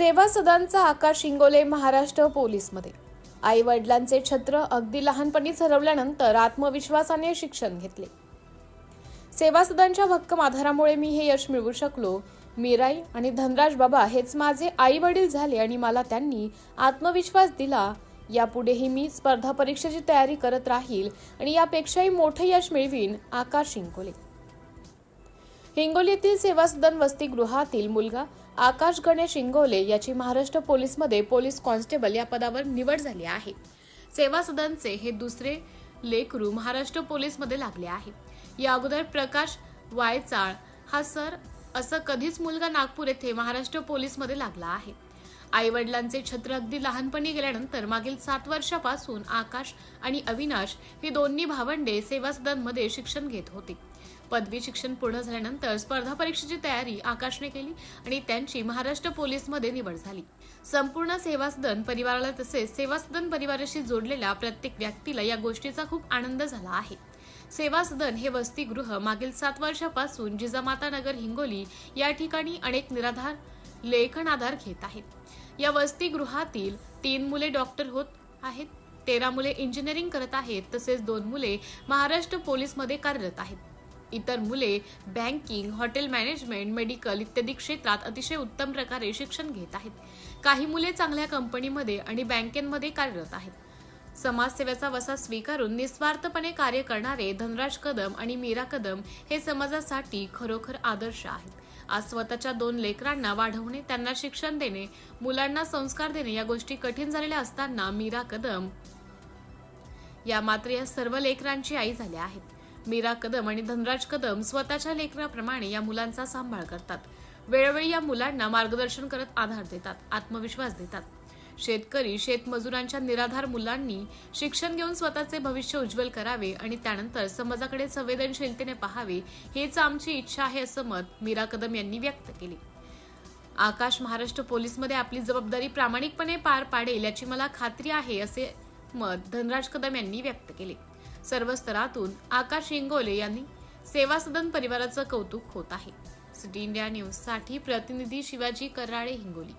सेवा सदनचा आकाश इंगोले महाराष्ट्र पोलीसमध्ये। आई वडिलांचे छत्र अगदी लहानपणीच हरवल्यानंतर आत्मविश्वासाने शिक्षण घेतले। सेवा सदनच्या भक्कम आधारामुळे मी हे यश मिळवू शकलो। मीराई आणि धनराज बाबा हेच माझे आई वडील झाले आणि मला त्यांनी आत्मविश्वास दिला। यापुढेही मी स्पर्धा परीक्षेची तयारी करत राहील आणि यापेक्षाही मोठे यश मिळवीन। आकाश इंगोले। हिंगोलीतील सेवा सदन वसतिगृहातील मुलगा आकाश गणेश इंगोले याची महाराष्ट्र पोलीसमध्ये पोलीस कॉन्स्टेबल या पदावर निवड झाली आहे। सेवा सदनचे हे दुसरे लेकरू महाराष्ट्र पोलीसमध्ये लागले आहे। या अगोदर प्रकाश वायचाळ हा सर असं कधीच मुलगा नागपूर येथे महाराष्ट्र पोलीसमध्ये लागला आहे। आई वडिलांचे छत्र अगदी लहानपणी गेल्यानंतर मागील 7 वर्षापासून आकाश आणि अविनाश ही दोन्ही भावंडे सेवा सदनमध्ये शिक्षण घेत होते। पदवी शिक्षण पूर्ण झाल्यानंतर स्पर्धा परीक्षेची तयारी आकाशने केली आणि त्यांची महाराष्ट्र पोलीसमध्ये निवड झाली। संपूर्ण सेवा सदन परिवाराला तसेच सेवा सदन परिवाराशी जोडलेल्या प्रत्येक व्यक्तीला या गोष्टीचा खूप आनंद झाला आहे। सेवा सदन हे वसतिगृह मागील 7 वर्षापासून जिजामाता नगर हिंगोली या ठिकाणी अनेक निराधार लेखन आधार घेत आहेत। या वसतिगृहातील 3 मुले डॉक्टर होत आहेत, 13 मुले इंजिनिअरिंग करत आहेत, तसेच 2 मुले महाराष्ट्र पोलीसमध्ये कार्यरत आहेत। इतर मुले बँकिंग, हॉटेल मॅनेजमेंट, मेडिकल इत्यादी क्षेत्रात अतिशय उत्तम प्रकारे शिक्षण घेत आहेत। काही मुले चांगल्या कंपनीमध्ये आणि बँकेमध्ये कार्यरत आहेत। समाजसेवेचा वसा स्वीकारून निस्वार्थपणे कार्य करणारे धनराज कदम आणि मीरा कदम हे समाजासाठी खरोखर आदर्श आहेत। आज स्वतःच्या 2 लेकरांना वाढवणे, त्यांना शिक्षण देणे, मुलांना संस्कार देणे या गोष्टी कठीण झालेल्या असताना मीरा कदम या मात्र या सर्व लेकरांची आई झाल्या आहेत। मीरा कदम आणि धनराज कदम स्वतःच्या लेकराप्रमाणे या मुलांचा सांभाळ करतात। वेळोवेळी या मुलांना मार्गदर्शन करत आधार देतात, आत्मविश्वास देतात। शेतकरी, शेतमजुरांच्या निराधार मुलांनी शिक्षण घेऊन स्वतःचे भविष्य उज्ज्वल करावे आणि त्यानंतर समाजाकडे संवेदनशीलतेने पाहावे हीच आमची इच्छा आहे, असं मत मीरा कदम यांनी व्यक्त केले। आकाश महाराष्ट्र पोलीसमध्ये आपली जबाबदारी प्रामाणिकपणे पार पाडेल याची मला खात्री आहे, असे मत धनराज कदम यांनी व्यक्त केले। सर्व स्तरातून आकाश इंगोले यांनी सेवा सदन परिवाराचं कौतुक होत आहे। सिटी इंडिया न्यूज साठी प्रतिनिधी शिवाजी कराळे, हिंगोली।